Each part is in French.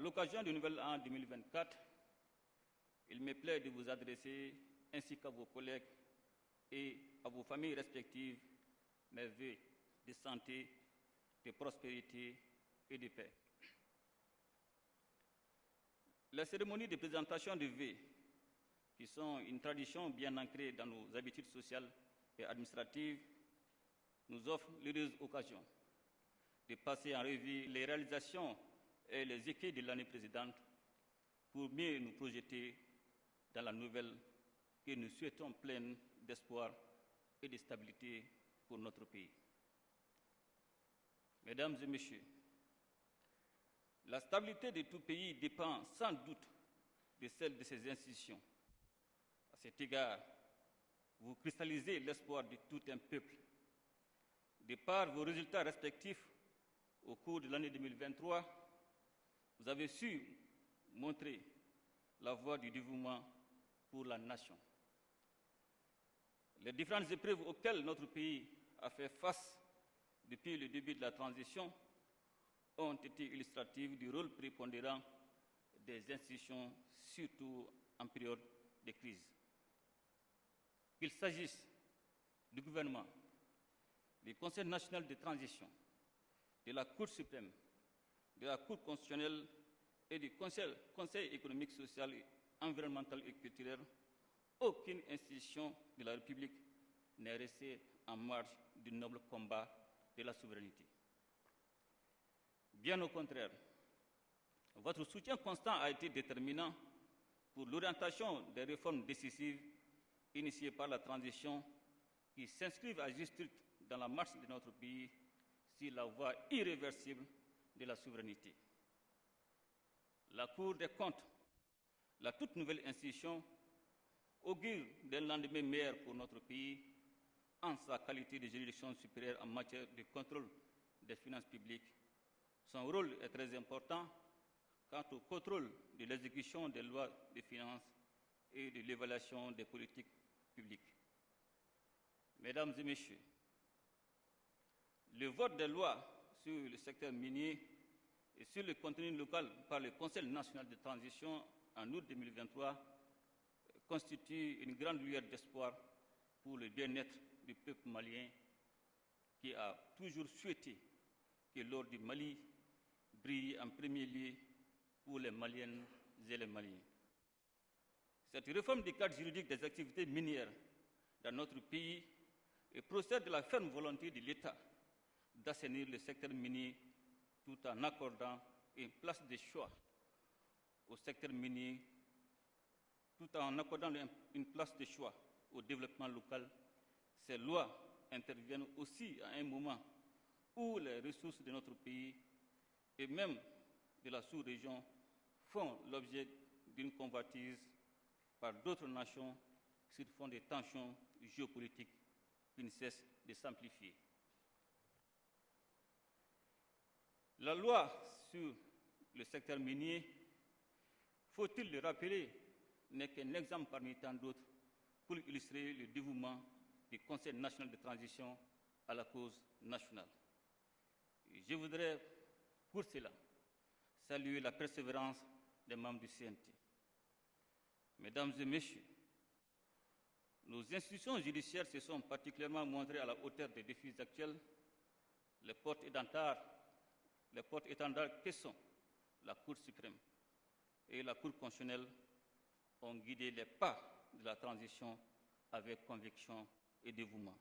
l'occasion du Nouvel An 2024, il me plaît de vous adresser, ainsi qu'à vos collègues et à vos familles respectives, mes vœux de santé, de prospérité et de paix. Les cérémonies de présentation de vœux, qui sont une tradition bien ancrée dans nos habitudes sociales et administratives, nous offrent l'heureuse occasion de passer en revue les réalisations et les écueils de l'année précédente pour mieux nous projeter dans la nouvelle que nous souhaitons pleine d'espoir et de stabilité pour notre pays. Mesdames et messieurs, la stabilité de tout pays dépend sans doute de celle de ses institutions. À cet égard, vous cristallisez l'espoir de tout un peuple. De par vos résultats respectifs au cours de l'année 2023, vous avez su montrer la voie du dévouement pour la nation. Les différentes épreuves auxquelles notre pays a fait face depuis le début de la transition ont été illustratives du rôle prépondérant des institutions, surtout en période de crise. Qu'il s'agisse du gouvernement, du Conseil national de transition, de la Cour suprême, de la Cour constitutionnelle et du Conseil économique, social, environnemental et culturel, aucune institution de la République n'est restée en marge du noble combat de la souveraineté. Bien au contraire, votre soutien constant a été déterminant pour l'orientation des réformes décisives initiées par la transition qui s'inscrivent à juste titre dans la marche de notre pays sur la voie irréversible de la souveraineté. La Cour des comptes, la toute nouvelle institution, augure d'un lendemain meilleur pour notre pays en sa qualité de juridiction supérieure en matière de contrôle des finances publiques. Son rôle est très important quant au contrôle de l'exécution des lois de finances et de l'évaluation des politiques publiques. Mesdames et messieurs, le vote des lois sur le secteur minier et sur le contenu local par le Conseil national de transition en août 2023 constitue une grande lueur d'espoir pour le bien-être du peuple malien qui a toujours souhaité que l'or du Mali brille en premier lieu pour les Maliennes et les Maliens. Cette réforme du cadre juridique des activités minières dans notre pays procède de la ferme volonté de l'État d'assainir le secteur minier tout en accordant une place de choix au secteur minier, tout en accordant une place de choix au développement local. Ces lois interviennent aussi à un moment où les ressources de notre pays et même de la sous-région font l'objet d'une convoitise par d'autres nations sur fond de tensions géopolitiques qui ne cessent de s'amplifier. La loi sur le secteur minier, faut-il le rappeler, n'est qu'un exemple parmi tant d'autres pour illustrer le dévouement du Conseil national de transition à la cause nationale. Je voudrais, pour cela, saluer la persévérance des membres du CNT. Mesdames et messieurs, nos institutions judiciaires se sont particulièrement montrées à la hauteur des défis actuels. Les porte-étendards que sont la Cour suprême et la Cour constitutionnelle ont guidé les pas de la transition avec conviction et dévouement.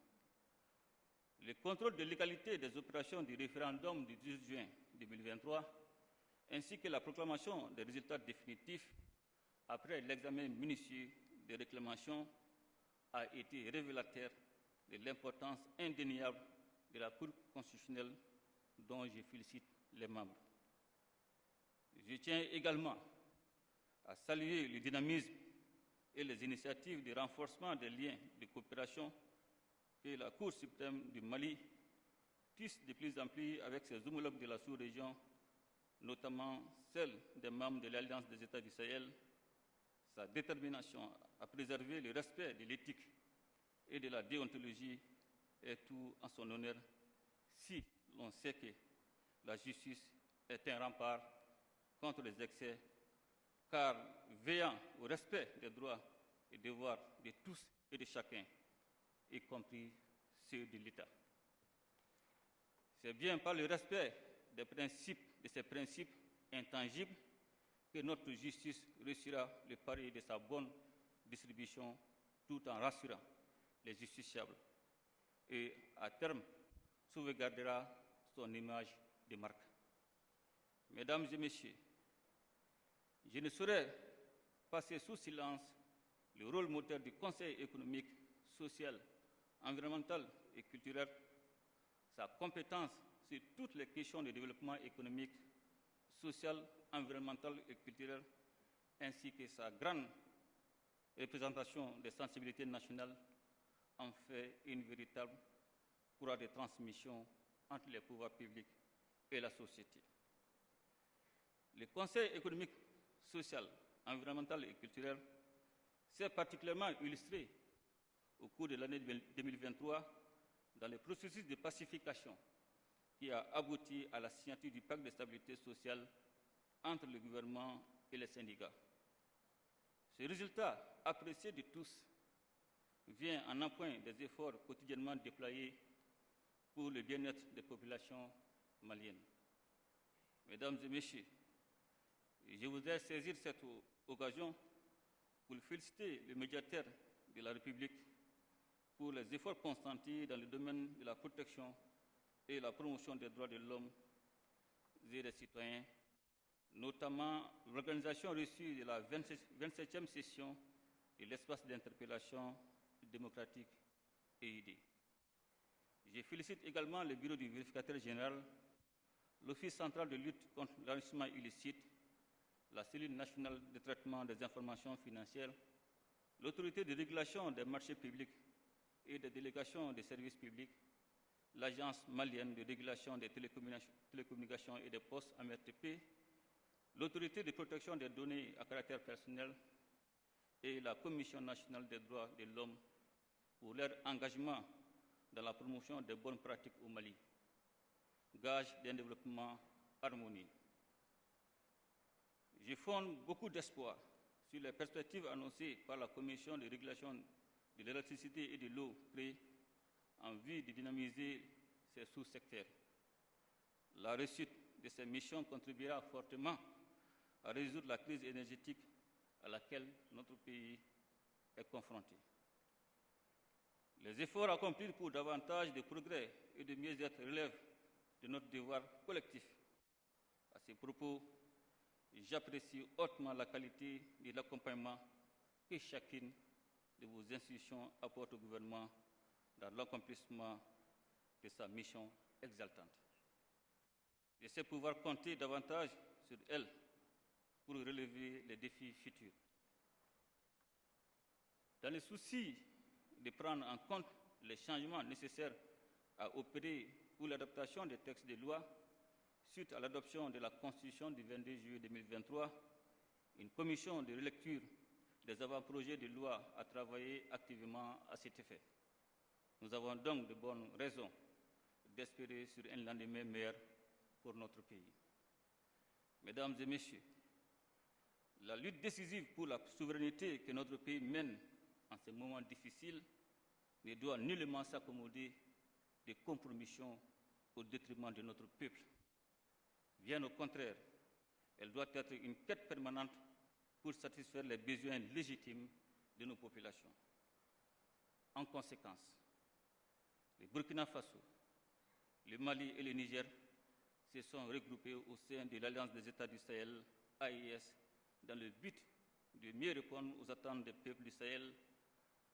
Le contrôle de légalité des opérations du référendum du 10 juin 2023, ainsi que la proclamation des résultats définitifs après l'examen minutieux des réclamations, a été révélateur de l'importance indéniable de la Cour constitutionnelle dont je félicite les membres. Je tiens également à saluer le dynamisme et les initiatives de renforcement des liens de coopération que la Cour suprême du Mali tisse de plus en plus avec ses homologues de la sous-région, notamment celle des membres de l'Alliance des États du Sahel. Sa détermination à préserver le respect de l'éthique et de la déontologie est tout en son honneur, si l'on sait que la justice est un rempart contre les excès, car veillant au respect des droits et devoirs de tous et de chacun, y compris ceux de l'État. C'est bien par le respect de ces principes intangibles que notre justice réussira le pari de sa bonne distribution tout en rassurant les justiciables et, à terme, sauvegardera son image de marque. Mesdames et messieurs, je ne saurais passer sous silence le rôle moteur du Conseil économique, social, environnemental et culturel, sa compétence sur toutes les questions de développement économique, social, environnemental et culturel, ainsi que sa grande représentation des sensibilités nationales, en fait une véritable courroie de transmission entre les pouvoirs publics et la société. Le Conseil économique, social, environnemental et culturel s'est particulièrement illustré au cours de l'année 2023 dans le processus de pacification qui a abouti à la signature du pacte de stabilité sociale entre le gouvernement et les syndicats. Ce résultat, apprécié de tous, vient en appoint des efforts quotidiennement déployés pour le bien-être des populations maliennes. Mesdames et messieurs, je voudrais saisir cette occasion pour féliciter le médiateur de la République pour les efforts consentis dans le domaine de la protection et la promotion des droits de l'homme et des citoyens, notamment l'organisation reçue de la 27e session de l'espace d'interpellation démocratique EID. Je félicite également le bureau du vérificateur général, l'Office central de lutte contre l'enrichissement illicite, la cellule nationale de traitement des informations financières, l'autorité de régulation des marchés publics et des délégations des services publics, l'Agence malienne de régulation des télécommunications et des postes AMRTP, l'autorité de protection des données à caractère personnel et la Commission nationale des droits de l'homme pour leur engagement dans la promotion des bonnes pratiques au Mali, gage d'un développement harmonieux. Je fonde beaucoup d'espoir sur les perspectives annoncées par la Commission de régulation de l'électricité et de l'eau créée en vue de dynamiser ces sous-secteurs. La réussite de ces missions contribuera fortement à résoudre la crise énergétique à laquelle notre pays est confronté. Les efforts accomplis pour davantage de progrès et de mieux-être relèvent de notre devoir collectif. À ces propos, j'apprécie hautement la qualité de l'accompagnement que chacune de vos institutions apporte au gouvernement dans l'accomplissement de sa mission exaltante. Je sais pouvoir compter davantage sur elle pour relever les défis futurs. Dans le souci de prendre en compte les changements nécessaires à opérer pour l'adaptation des textes de loi, suite à l'adoption de la Constitution du 22 juillet 2023, une commission de relecture des avant-projets de loi a travaillé activement à cet effet. Nous avons donc de bonnes raisons d'espérer sur un lendemain meilleur pour notre pays. Mesdames et messieurs, la lutte décisive pour la souveraineté que notre pays mène en ces moments difficiles ne doit nullement s'accommoder de compromissions au détriment de notre peuple. Bien au contraire, elle doit être une quête permanente pour satisfaire les besoins légitimes de nos populations. En conséquence, le Burkina Faso, le Mali et le Niger se sont regroupés au sein de l'Alliance des États du Sahel, AES, dans le but de mieux répondre aux attentes des peuples du Sahel,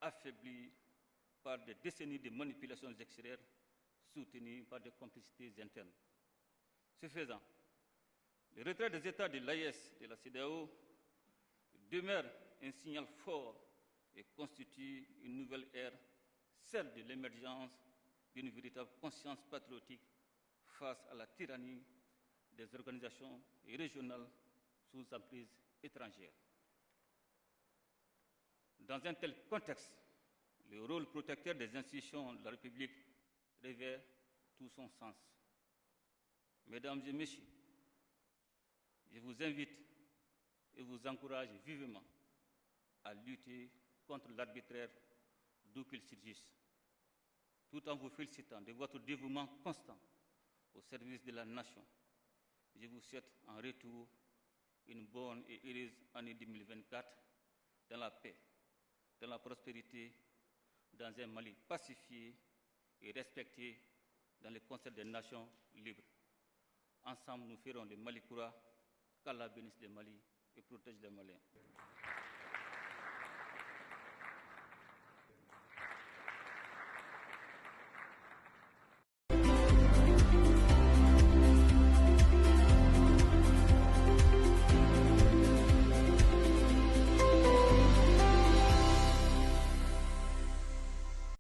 affaiblis par des décennies de manipulations extérieures, soutenues par des complicités internes. Ce faisant, le retrait des États de l'AES et de la CEDEAO demeure un signal fort et constitue une nouvelle ère, celle de l'émergence d'une véritable conscience patriotique face à la tyrannie des organisations régionales sous emprise étrangère. Dans un tel contexte, le rôle protecteur des institutions de la République revêt tout son sens. Mesdames et messieurs, Je vous invite et vous encourage vivement à lutter contre l'arbitraire d'où qu'il surgisse, tout en vous félicitant de votre dévouement constant au service de la nation. Je vous souhaite en retour une bonne et heureuse année 2024 dans la paix, dans la prospérité, dans un Mali pacifié et respecté dans le concert des nations libres. Ensemble, nous ferons le Mali Koura, qu'Allah bénisse le Mali et protège les Maliens.